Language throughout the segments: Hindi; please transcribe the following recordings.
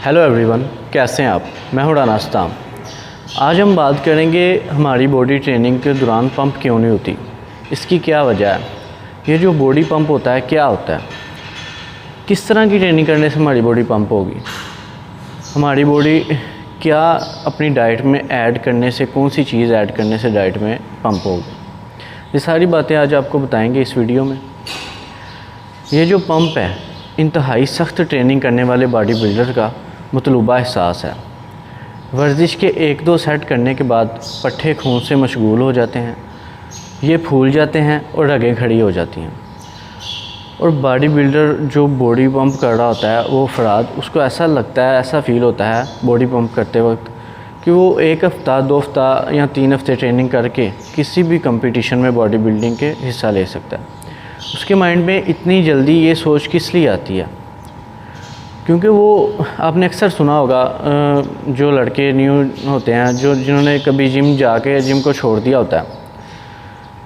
हेलो एवरीवन, कैसे हैं आप। मैं हूं राना अस्ताम। आज हम बात करेंगे हमारी बॉडी ट्रेनिंग के दौरान पंप क्यों नहीं होती, इसकी क्या वजह है। ये जो बॉडी पंप होता है क्या होता है, किस तरह की ट्रेनिंग करने से हमारी बॉडी पंप होगी, हमारी बॉडी क्या अपनी डाइट में ऐड करने से, कौन सी चीज़ ऐड करने से डाइट में पंप होगी, ये सारी बातें आज आपको बताएंगे इस वीडियो में। ये जो पंप है इंतहाई सख्त ट्रेनिंग करने वाले बॉडी बिल्डर का मतलूबा एहसास है। वर्जिश के 1-2 सेट करने के बाद पट्ठे खून से मशगूल हो जाते हैं, ये फूल जाते हैं और रगें खड़ी हो जाती हैं। और बॉडी बिल्डर जो बॉडी पंप कर रहा होता है वो अफराद, उसको ऐसा लगता है, ऐसा फ़ील होता है बॉडी पंप करते वक्त कि वो 1 हफ़्ता 2 हफ़्ता या 3 हफ़्ते ट्रेनिंग करके किसी भी कंपटीशन में बॉडी बिल्डिंग के हिस्सा ले सकता है। उसके माइंड में इतनी जल्दी ये सोच किस लिए आती है, क्योंकि वो आपने अक्सर सुना होगा जो लड़के न्यू होते हैं, जिन्होंने कभी जिम जाके जिम को छोड़ दिया होता है,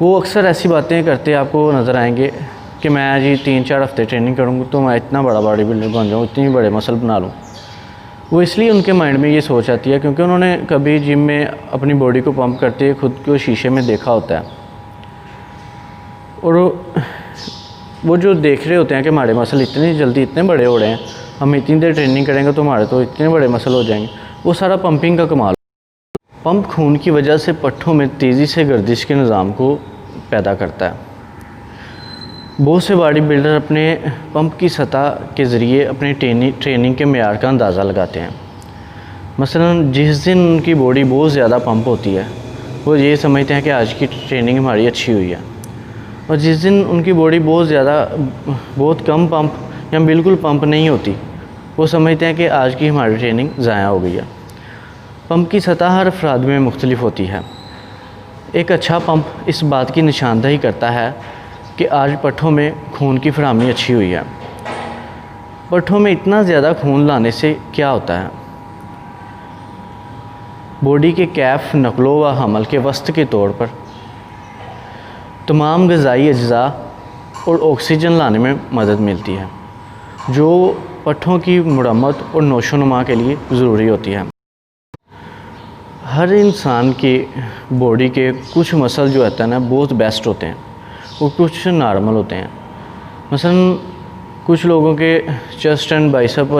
वो अक्सर ऐसी बातें करते आपको नज़र आएंगे कि मैं जी 3-4 हफ़्ते ट्रेनिंग करूँगा तो मैं इतना बड़ा बॉडी बिल्डर बन जाऊँ, इतनी बड़े मसल बना लूँ। वो इसलिए उनके माइंड में ये सोच आती है क्योंकि उन्होंने कभी जिम में अपनी बॉडी को पंप करते हुए खुद को शीशे में देखा होता है, और वो जो देख रहे होते हैं कि हमारे मसल इतनी जल्दी इतने बड़े हो रहे हैं, हम इतनी देर ट्रेनिंग करेंगे तो हमारे तो इतने बड़े मसल हो जाएंगे। वो सारा पंपिंग का कमाल। पंप खून की वजह से पट्ठों में तेज़ी से गर्दिश के निज़ाम को पैदा करता है। बहुत से बॉडी बिल्डर अपने पंप की सतह के ज़रिए अपनी ट्रेनिंग के मेयार का अंदाज़ा लगाते हैं। मसलन जिस दिन उनकी बॉडी बहुत ज़्यादा पंप होती है वो ये समझते हैं कि आज की ट्रेनिंग हमारी अच्छी हुई है, और जिस दिन उनकी बॉडी बहुत कम पंप या बिल्कुल पंप नहीं होती, वो समझते हैं कि आज की हमारी ट्रेनिंग ज़ाया हो गई है। पंप की सतह हर अफराद में मुख्तलिफ होती है। एक अच्छा पंप इस बात की निशानदही करता है कि आज पट्ठों में खून की फराहमी अच्छी हुई है। पट्ठों में इतना ज़्यादा खून लाने से क्या होता है, बॉडी के कैफ नकलो व हमल के वस्त के तौर पर तमाम ग़िज़ाई अज्ज़ा और ऑक्सीजन लाने में मदद मिलती है, जो पट्ठों की मुरम्मत और नोशोनुमा के लिए ज़रूरी होती है। हर इंसान के बॉडी के कुछ मसल जो होता है ना बहुत बेस्ट होते हैं और कुछ नॉर्मल होते हैं। मसलन कुछ लोगों के chest and bicep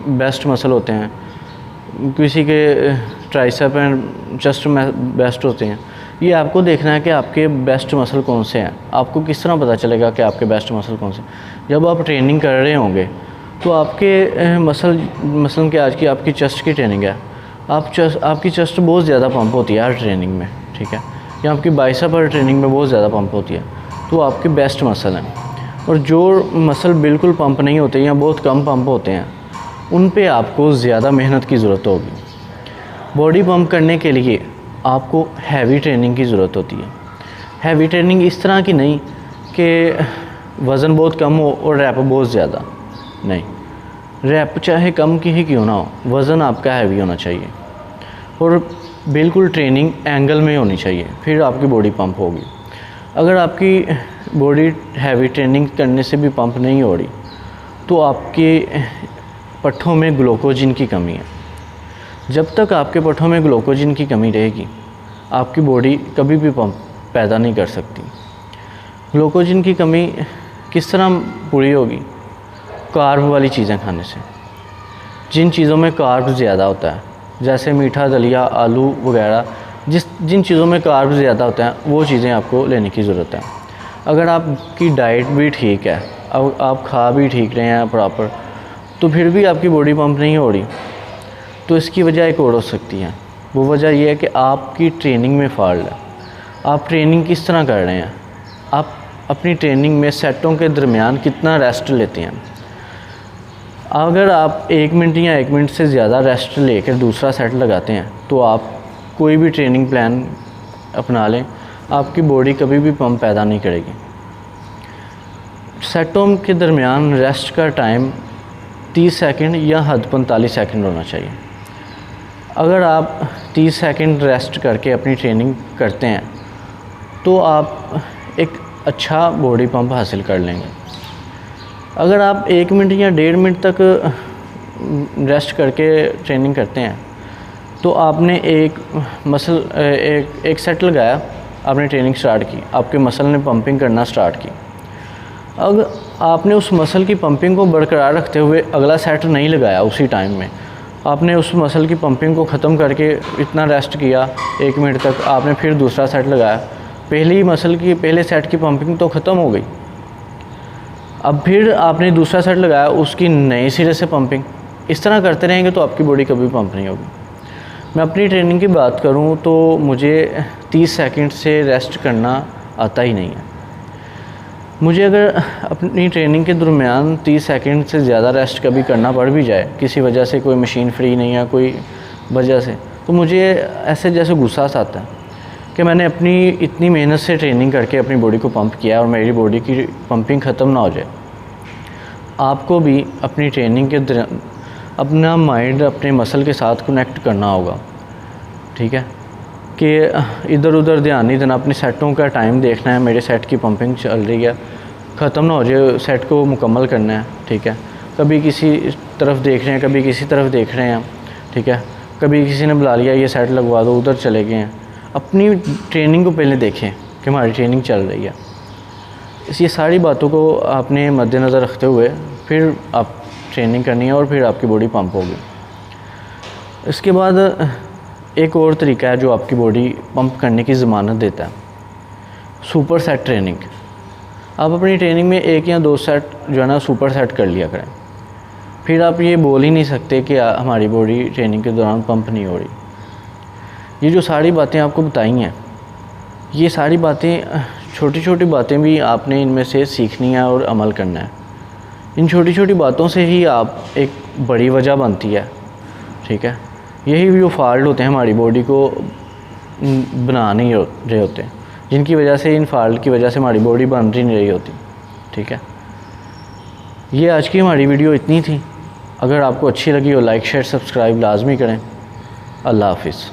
best muscle होते हैं, किसी के ट्राइसेप एंड चेस्ट में बेस्ट होते हैं। ये आपको देखना है कि आपके बेस्ट मसल कौन से हैं। आपको किस तरह पता चलेगा कि आपके बेस्ट मसल कौन से? जब आप ट्रेनिंग कर रहे होंगे तो आपके मसलन कि आज की आपकी चेस्ट की ट्रेनिंग है, आपकी चेस्ट बहुत ज़्यादा पंप होती है हर ट्रेनिंग में, ठीक है, या आपकी बाइसेप हर ट्रेनिंग में बहुत ज़्यादा पंप होती है, तो आपके बेस्ट मसल हैं। और जो मसल बिल्कुल पंप नहीं होते या बहुत कम पंप होते हैं, उन पे आपको ज़्यादा मेहनत की ज़रूरत होगी। बॉडी पंप करने के लिए आपको हैवी ट्रेनिंग की ज़रूरत होती है। हैवी ट्रेनिंग इस तरह की नहीं कि वज़न बहुत कम हो और रैप बहुत ज़्यादा, नहीं, रैप चाहे कम की ही क्यों ना हो, वज़न आपका हैवी होना चाहिए और बिल्कुल ट्रेनिंग एंगल में होनी चाहिए, फिर आपकी बॉडी पंप होगी। अगर आपकी बॉडी हैवी ट्रेनिंग करने से भी पंप नहीं हो रही तो आपके पट्ठों में ग्लूकोजिन की कमी है। जब तक आपके पट्ठों में ग्लूकोजिन की कमी रहेगी आपकी बॉडी कभी भी पंप पैदा नहीं कर सकती। ग्लूकोजिन की कमी किस तरह पूरी होगी? कार्ब वाली चीज़ें खाने से। जिन चीज़ों में कार्ब ज़्यादा होता है, जैसे मीठा, दलिया, आलू वगैरह, जिन चीज़ों में कार्ब ज़्यादा होता है वो चीज़ें आपको लेने की ज़रूरत है। अगर आपकी डाइट भी ठीक है, अब आप खा भी ठीक रहे हैं प्रॉपर, तो फिर भी आपकी बॉडी पंप नहीं हो रही, तो इसकी वजह एक और हो सकती है। वो वजह यह है कि आपकी ट्रेनिंग में फॉल्ट है। आप ट्रेनिंग किस तरह कर रहे हैं, आप अपनी ट्रेनिंग में सेटों के दरमियान कितना रेस्ट लेते हैं। अगर आप 1 मिनट या 1 मिनट से ज़्यादा रेस्ट लेकर दूसरा सेट लगाते हैं तो आप कोई भी ट्रेनिंग प्लान अपना लें, आपकी बॉडी कभी भी पंप पैदा नहीं करेगी। सेटों के दरमियान रेस्ट का टाइम 30 सेकंड या हद 45 सेकंड होना चाहिए। अगर आप 30 सेकंड रेस्ट करके अपनी ट्रेनिंग करते हैं तो आप एक अच्छा बॉडी पंप हासिल कर लेंगे। अगर आप 1 मिनट या 1.5 मिनट तक रेस्ट करके ट्रेनिंग करते हैं तो आपने एक सेट लगाया, आपने ट्रेनिंग स्टार्ट की, आपके मसल ने पंपिंग करना स्टार्ट की। अब आपने उस मसल की पंपिंग को बरकरार रखते हुए अगला सेट नहीं लगाया, उसी टाइम में आपने उस मसल की पंपिंग को ख़त्म करके इतना रेस्ट किया 1 मिनट तक, आपने फिर दूसरा सेट लगाया। पहले सेट की पंपिंग तो ख़त्म हो गई, अब फिर आपने दूसरा सेट लगाया, उसकी नए सिरे से पंपिंग। इस तरह करते रहेंगे तो आपकी बॉडी कभी पंप नहीं होगी। मैं अपनी ट्रेनिंग की बात करूं तो मुझे 30 सेकंड से रेस्ट करना आता ही नहीं है। मुझे अगर अपनी ट्रेनिंग के दरमियान 30 सेकंड से ज़्यादा रेस्ट कभी करना पड़ भी जाए, किसी वजह से, कोई मशीन फ्री नहीं है, कोई वजह से, तो मुझे ऐसे जैसे गुस्सा आता है कि मैंने अपनी इतनी मेहनत से ट्रेनिंग करके अपनी बॉडी को पंप किया और मेरी बॉडी की पंपिंग ख़त्म ना हो जाए। आपको भी अपनी ट्रेनिंग के दौरान अपना माइंड अपने मसल के साथ कनेक्ट करना होगा, ठीक है, कि इधर उधर ध्यान नहीं देना, अपने सेटों का टाइम देखना है, मेरे सेट की पंपिंग चल रही है, ख़त्म ना हो जाए, सेट को मुकम्मल करना है, ठीक है। कभी किसी तरफ देख रहे हैं, कभी किसी तरफ देख रहे हैं, ठीक है, कभी किसी ने बुला लिया ये सेट लगवा दो, उधर चले गए हैं। अपनी ट्रेनिंग को पहले देखें कि हमारी ट्रेनिंग चल रही है। ये सारी बातों को आपने मद्देनज़र रखते हुए फिर आप ट्रेनिंग करनी है और फिर आपकी बॉडी पंप होगी। इसके बाद एक और तरीका है जो आपकी बॉडी पंप करने की ज़मानत देता है, सुपर सेट ट्रेनिंग। आप अपनी ट्रेनिंग में 1 या 2 सेट जो है ना सुपर सेट कर लिया करें, फिर आप ये बोल ही नहीं सकते कि हमारी बॉडी ट्रेनिंग के दौरान पंप नहीं हो रही। ये जो सारी बातें आपको बताई हैं, ये सारी बातें, छोटी छोटी बातें भी आपने इनमें से सीखनी है और अमल करना है। इन छोटी छोटी बातों से ही आप एक बड़ी वजह बनती है, ठीक है। यही जो फॉल्ट होते हैं हमारी बॉडी को बना नहीं रहे होते, जिनकी वजह से, इन फॉल्ट की वजह से हमारी बॉडी बन ही नहीं रही होती, ठीक है। ये आज की हमारी वीडियो इतनी थी। अगर आपको अच्छी लगी हो लाइक शेयर सब्सक्राइब लाजमी करें। अल्लाह हाफिज़।